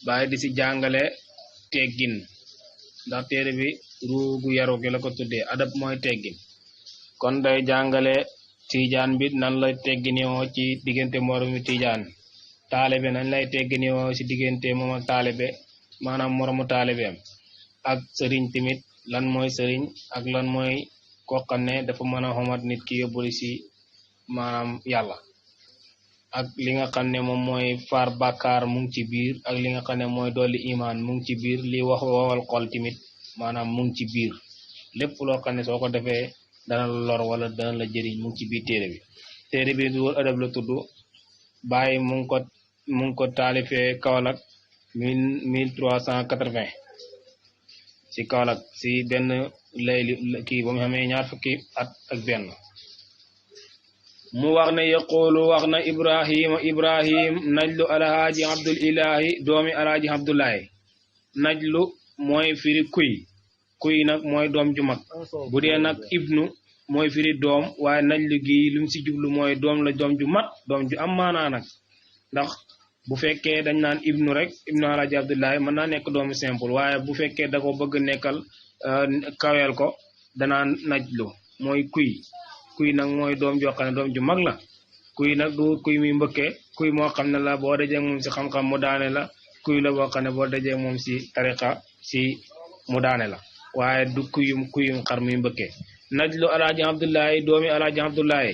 bàyyi di si jàngale teggin ndax téere bi ruugu yaru gi la ko tuddee adab mooy teggin kon day jàngale tiijaan bi nan lay tegginoo ci diggante moromu tiijaan taalibe nañ lay tegginoo ci diggante moom ak taalibe maanaam moromu taalibeem ak sëriñ tamit lan mooy sëriñ ak lan mooy koo xam ne dafa mën a xomat nit ki yóbbuli ci maanaam yàlla ak li nga xam ne moom mooy faar bàkkaar mu ngi ci biir ak li nga xam ne mooy dolli imaan mu ngi ci biir li wax wowal xol tamit maanaam mu ngi ci biir lépp loo xam ne soo ko defee dana la lor wala dana la jëriñ mu ngi ci biir téere bi du adab la tudd bàyyi mu ngi ko taalifee Kaolack 1380 ci Kaolack ci benn layli kii ba mu xamee ñaar fukki at ak benn mu wax ne yaqulu wax na ibrahim najlu alhaaji abdul ilahi doomi alhaaji abdullahi najlu mooy firi kuy nag mooy doom ju mag bu dee nag ibnu mooy firi doom waaye najlu gi lu mu ci jublu mooy doom la doom ju mat doom ju am maanaa nag ndax bu fekkee dañ naan ibnu rek ibnu alhaaji abdullahi mën naa nekk doomu simple waaye bu fekkee da ko bëgg nekkal kaweel ko danaan najlu mooy kuy nag mooy doom joo xam ne doom ju mag la kuy nag du kuy muy mbëkkee kuy moo xam ne la boo dajee moom ci xam-xam mu daane la kuy la boo xam ne boo dajee moom ci tariqa ci mu daane la waaye du kuyum xar muy mbëkkee najlu alaaji abdullahi doomi alaaji abdullahi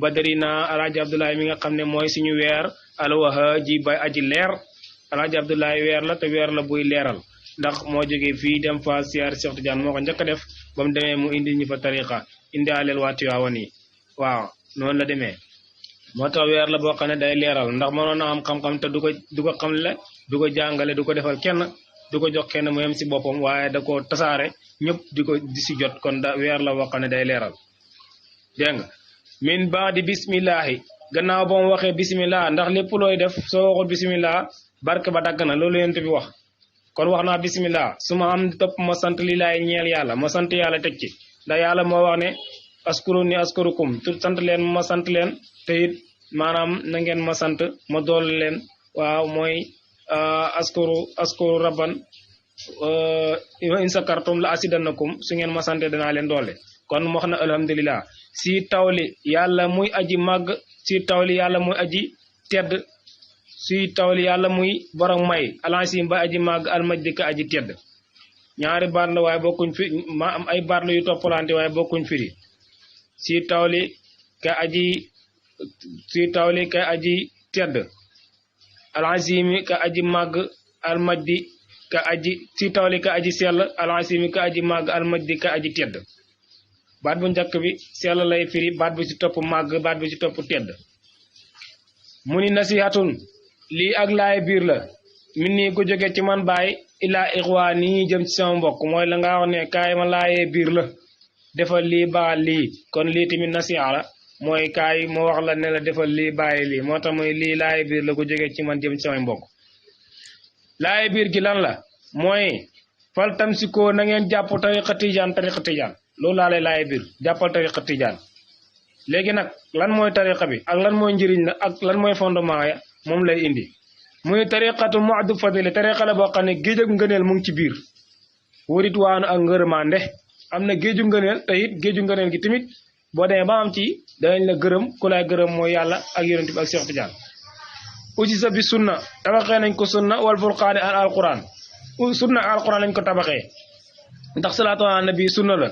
badarina alaaji abdullahi mi nga xam ne mooy suñu weer alwahaji bay aji leer alaaji abdullahi weer la te weer la buy leeral ndax moo jógee fii dem fa siyaar Cheikh Tidiane moo ko njëkk a def ba mu demee mu indi ñu fa tariqa indi aleel waa Tiwaawan yi waaw noonu la demee moo tax weer la boo xam ne day leeral ndax mënoon na am xam-xam te du ko xamle du ko jàngale du ko defal kenn du ko jox kenn mu yem ci boppam waaye da ko tasaare ñëpp di ci jot kon da weer la boo xam ne day leeral dégg nga min baadi bismillahi gannaaw ba mu waxee bismillah ndax lépp looy def soo waxul bismillah barke ba dagg na loolu yent bi wax kon wax naa bismillah su ma am topp ma sant li laay ñeel yàlla ma sant yàlla teg ci ndax yàlla moo wax ne askuru ni askurukum tout sant leen ma sant leen te it maanaam na ngeen ma sant ma dool leen waaw mooy askuru rabban in sakartum la asidannakum su ngeen ma sante danaa leen doole kon mu wax na alhamdulillah si tawli yàlla muy aji màgg si tawli yàlla muy aji tedd si tawli yàlla muy borom may alansim ba aji màgg almajdi ka aji tedd ñaari baat la waaye bokkuñ fi ma am ay baat la yu toppalante waaye bokkuñ firi si tawli ka aji tedd alazimi ka aji màgg almajdi ka aji si tawli ka aji sell alazimi ka aji màgg almajdi ka aji tedd baat bu njëkk bi sell lay firi baat bu ci topp màgg baat bu ci topp tedd mu ni nasihatun lii ak laay biir la min nii ko jóge ci man baay ilaa ixwaani jëm ci sama mbokk mooy la nga wax ne kaay ma laayee biir la defal lii baa lii kon lii tamit nasiha la mooy kaay moo wax la ne la defal lii bàyyi lii moo tax mooy lii laay biir la ko jóge ci man jëm ci samay mbokk laay biir gi lan la mooy fal tamsikoo na ngeen jàpp tariqa tijaan loolu laa lay laay biir jàppal tariqa tijaan léegi nag lan mooy tariqa bi ak lan mooy njëriñ la ak lan mooy fondement ya moom lay indi muy tariqatu mu'adu fadili tariqa la boo xam ne géej ak ngëneel mu ngi ci biir warit waanu ak ngërëmande am na géeju ngëneel te it géeju ngëneel gi tamit boo demee ba am ci danañ la gërëm ku lay gërëm mooy yàlla ak yonent bi ak Cheikh Tidiane usi sa bi sunna tabaxee nañ ko sunna wal furqaani al alquran sunna ak alquran lañ ko tabaxee ndax salaatu ala nabi sunna la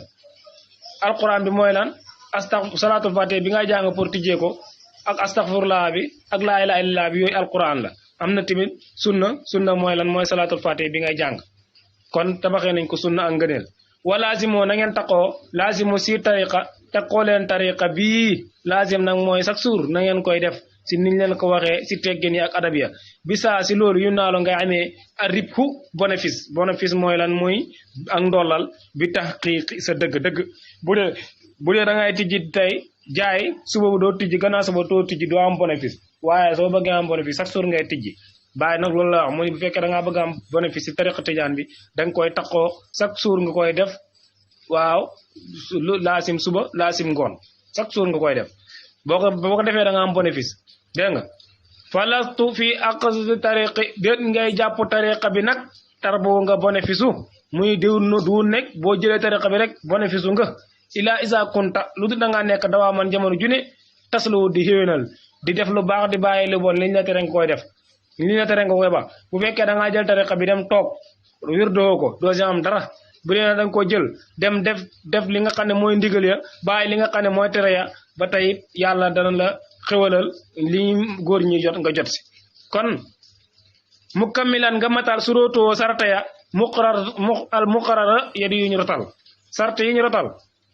alquran bi mooy lan salaatul fatih bi ngay jàng pour tijjee ko ak astaghfirullah bi ak laa ilaaha illallah bi yooyu alquran la am na tamit sunna mooy lan mooy salaatul fatih bi ngay jàng kon tabaxee nañ ko sunna ak ngëneel wa laasimoo na ngeen taqoo laasimu si tariqa taqoo leen tariqa bii laasim nag mooy chaque jour na ngeen koy def si niñ leen ko waxee si teggin yi ak adab ya bisaa si loolu yu naalo ngay amee a ribhu bénéfice mooy lan muy ak ndollal bi tahqiqi sa dëgg-dëgg bu dee da ngay tijji tey jaay suba bu doo tijji gannaaw suba doo tijji doo am bénéfice waaye soo bëggee am bénéfice chaque jour ngay tijji bàyyi nag loolu la wax mu ni bu fekkee da ngaa bëgg am bénéfice si tariqa tijaan bi da nga koy taqoo chaque jour nga koy def waaw laasim suba laasim ngoon chaque jour nga koy def boo ko defee da nga am bénéfice dégg nga falastu fi aqsadi tariqi déet ngay jàpp tariqa bi nag tarboo nga bénéfice muy diw du nekk boo jëlee tariqa bi rek bénéfice nga ila isa kunta lu du da ngaa nekk dawaa man jamono june taslu di xéwénal di def lu baax di bàyyi lu bon liñ la tere nga koy def liñ la tere nga koy baax bu fekkee da ngaa jël tariqa bi dem toog wirdoo ko doo si am dara bu dee da nga ko jël dem def li nga xam ne mooy ndigal ya bàyyi li nga xam ne mooy tere ya ba tey yàlla dana la xewalal li góor ñi jot nga jot si kon mukammilan nga matal suróotoo sarata ya al muqarrara yadi yu ñu rotal sarta yi ñu rotal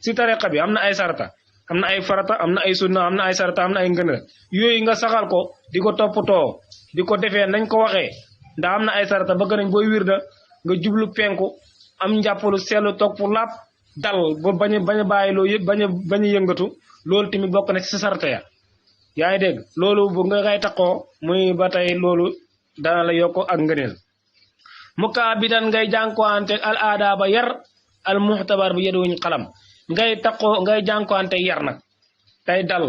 si tariqa bi am na ay sarta am na ay farata am na ay sunna am na ay sarta am na ay ngëna yooyu nga saxal ko di ko toppatoo di ko defee nañ ko waxee ndax am na ay sarta bëgg nañ booy wirda nga jublu penku am njàppalu seetlu toog fu laab dal ba bañ a bàyyi loolu yëpp bañ a yëngatu loolu tamit bokk na ci sa sarta ya yaa ngi dégg loolu bu nga kay taxoo muy ba tey loolu dana la yokk ak ngëneel mukaabidan ngay jànkuwante al aada ba yar al muxtabar bi yeduwuñ xalam ngay taxoo ngay jànkuwante yar nag tey dal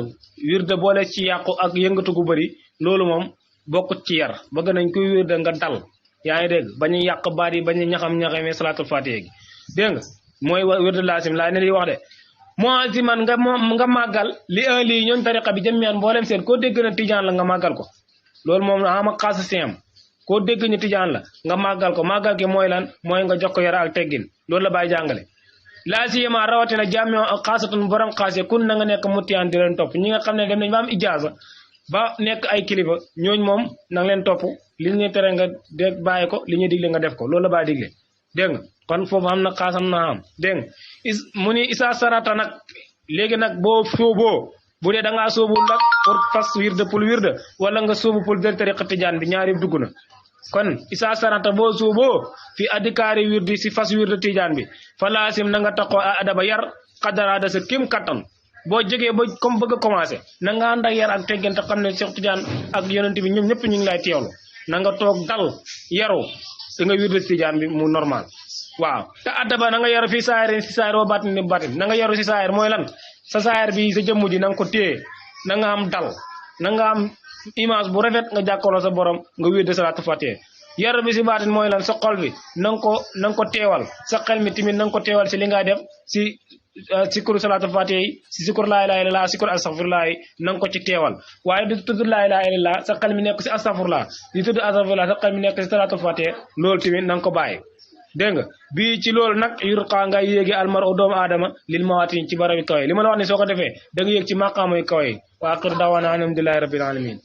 wirde boole ci yàqu ak yëngatu gu bëri loolu moom bokkut ci yar bëgg nañ kuy wirde nga dal yaa ngi dégg bañu yàq baat yi bañu ñaxamee salaatul fatiha gi dégg nga mooy wirde laasim laa ne di wax de muaziman nga màggal li un lii ñooñ tariqa bi jëmmiyaan mboolem seen koo dégg na tijaan la nga màggal ko loolu moom ama xaasa siyam koo dégg ñu tijaan la nga màggal ko màggal gi mooy lan mooy nga jox ko yara ak teggin loolu la bàyyi jàngale laa siyama rawatina jàmmee ak xaasatun borom xaase kun na nga nekk mutiyaan di leen topp ñi nga xam ne dem nañ ba am ijaasa ba nekk ay kilifa ñooñ moom nanga leen topp li ñu tere nga dégg bàyyi ko li ñuy digle nga def ko loolu la bàyyi digle dégg nga kon foofu am na xaasam na am dégg nga mu ni isa sarata nag léegi nag boo sóoboo bu dee da ngaa sóobu nag pour fas wirde pour wirde wala nga sóobu pour del tariqa tijaan bi ñaari dugg na kon isa sarata boo sóoboo fi adikaari wirdi si fas wirde tijaan bi falaasim na nga taxoo a adaba yar xadaraada sa kim kattan boo jógee ba comme bëgg a commencé na nga ànd ak yar ak teggin te xam ne Cheikh Tidiane ak yonent bi ñoom ñëpp ñu ngi lay teewlu na nga toog dal yaru da nga wirde Tidiane bi mu normal waaw te addaba na nga yaru fii saayir si saayir wa baatin ni baatin na nga yaru si saayir mooy lan sa saayir bi sa jëmm ji na nga ko téye na nga am dal na nga am image bu rafet nga jàkkaarloo sa borom nga wirde salaatu fatiha yaru bi si baatin mooy lan sa xol bi na nga ko teewal sa xel mi tamit na nga ko teewal si li nga def si sikuru salaatu fatiha yi si sikur laa ilaaha illallaah sikur astaghfirullah yi na nga ko ci teewal waaye di tudd laa ilaaha illallaah sa xel mi nekk si astaghfirullah di tudd astaghfirullah sa xel mi nekk si salaatu fatiha loolu tamit na nga ko bàyyi dégg nga bii ci loolu nag yurqaa nga yéegi almar u doomu aadama lil mawaatin ci barabi kawe li ma la wax ne soo ko defee da nga yéeg ci maqaamu kawe yi wa aaxiru da'waanaa alhamdulillaahi rabbil aalamiin